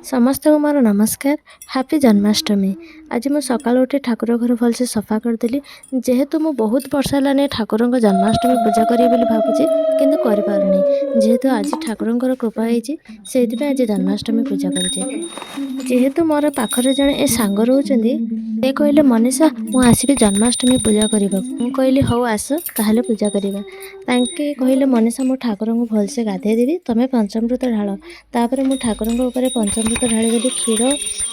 समस्त को मोर नमस्कार। हैप्पी जन्माष्टमी। आज मैं सकाल उठी ठाकुर घर भलसे सफा करदेली। जेहेतु मु बहुत वर्ष है ठाकुर जन्माष्टमी पूजा करी भावुची किंतु करें जेहेतु आज ठाकुर कृपा होती से आज जन्माष्टमी पूजा कर जेहेतु मोर पाखरे जड़े ए सांग रोचंदी से कहले मनीषा मु आसिबी जन्माष्टमी पूजा करबा मु कहली हौ आस ताहले पूजा करबा तांके कहले मनीषा मु ठाकुर को भलसे गाधे देबी तमे पंचामृत ढाल तापर मु ठाकुर ऊपर पंचामृत ढाली देली क्षीर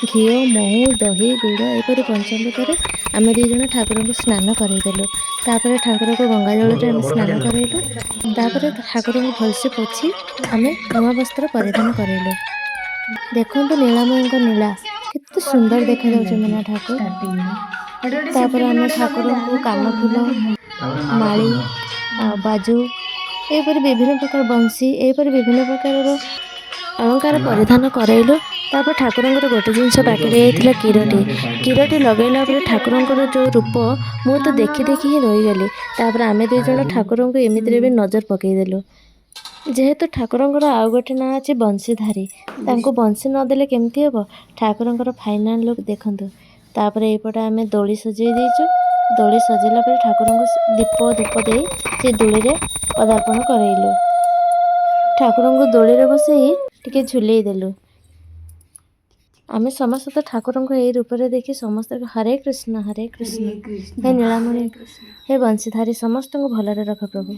घी महू दही गुड़ एपरी पंचामृत आम दी जण ठाकुर को स्नान करदेलु तापर ठाकुर को गंगा जल आम स्नान करलु तापर ठाकुर को भलसे पोछी आम नवा वस्त्र परिधान करलु। देखो नीलामय नीला कितने सुंदर देखा जाऊँ मीना ठाकुर। तापर आम ठाकुर को कानफुल माली बाजू एपरी विभिन्न प्रकार बंशी एपरी विभिन्न प्रकार अलंकार परिधान करैलु। तापर ठाकुर गोटे जिनस बाकी रही कीरटी लगेला ठाकुर जो रूप मु तो देखी देखी ही रहीगली। तापर आम दुई जण ठाकुर को एमती भी नजर पकईदेलु जेहेतु ठाकुर आउ गोटे ना अच्छे बंशीधारी बंशी नदेले केमती हम ठाकुर फाइनाल लुक देखु। तापर एपटे आम दोली सजाई देचु दोली सजेला ठाकुर को दीप धूप दे से दोली रे पदार्पण करैलु। ठाकुर को दोली रे बसई टिके झुलई देलु। आम समस्त तो ठाकुर को यही रूप में देखी समस्त हरे कृष्ण हे नीलामणि हे बंशीधारी समस्त को भलरे रख प्रभु।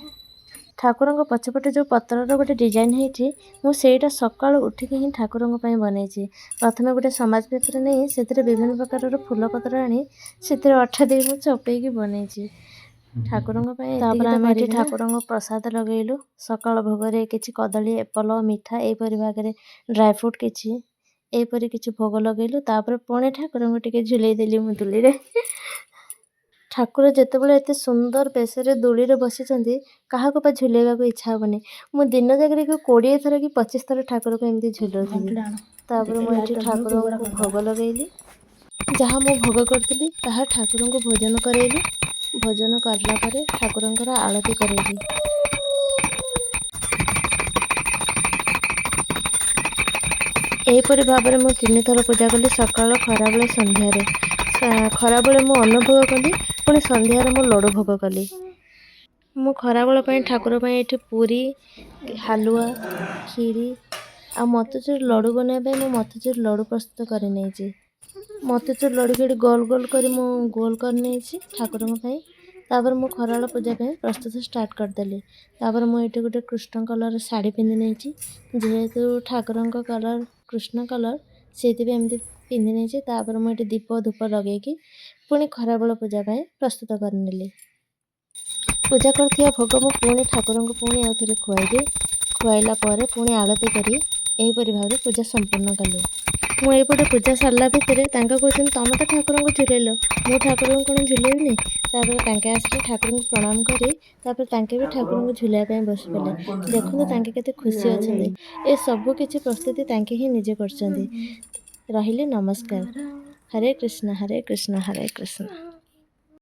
ठाकुर पछपटे जो पतर गोटे डिजाइन होती मुझा सका उठिक ही ठाकुर बनई प्रथम गोटे समाज पेपर नहीं से विभिन्न प्रकार फूल पतर आनी से अठा दे चपेकी बनई ठाकुर ठाकुर प्रसाद लगेलु सका भोग किसी कदली एपल मिठा यहपरी भाग ड्राई फ्रूट किसी यहपरी किसी भोग लगेलु। तापर पुणे ठाकुर टे झुलई देली मु दुली रे। ठाकुर जितेबाला एत सुंदर बेसरे दोली रे बसी क्या झुलेगा को इच्छा हेनी मु दिन जाकर 20 थर कि 25 थर ठाकुर को एमती झुलाऊली। तापर मुझे ठाकुर को भोग लगेली जहाँ मु भोग करी ठाकुर को भोजन करैली भोजन करला ठाकुर आरती करैली। यहपरी भाव में मुझे 3 थर पूजा कली सका खरा बेले संध्यारे खरा बेले मु अन्न भोग कली पुणी संध्यारे मु लड्डू भोग कली। मु खरा बेल ठाकुर ये पूरी हालुआ खीरी आ मतचूर लड्डू बनवाई मु मतचूर लड्डू प्रस्तुत कर मतचूर लड्डू के गोल गोल कर गोल कर ठाकुर। तापर मु खरा पूजा प्रस्तुत स्टार्ट करदेली। तापर मुझे गोटे कृष्ण कलर शाढ़ी पिंधि नहीं जेहेतु ठाकुर कलर कृष्ण कलर से एमती पिंधि नहीं। तापर मुझे दीप धूप लगे पुणी खरा बेल पूजा प्रस्तुत करनेली। पूजा करथिया भोग मु पुणी ठाकुर को पुणी आउ थे खुआईदी खुआईला पुणी आरती करी यहीपरी भाव पूजा संपूर्ण कली। मुझे पूजा सारा भितर कहते तुम तो ठाकुर को झुलैल मु ठाकुर को कौन झुलेबी तापर आसिक ठाकुर को प्रणाम करी भी ठाकुर को झुलाइया बस पड़े। देखो केते खुशी अच्छा ये सबू किसी प्रस्तुति ही निजे कर। नमस्कार। हरे कृष्ण हरे कृष्ण हरे कृष्ण।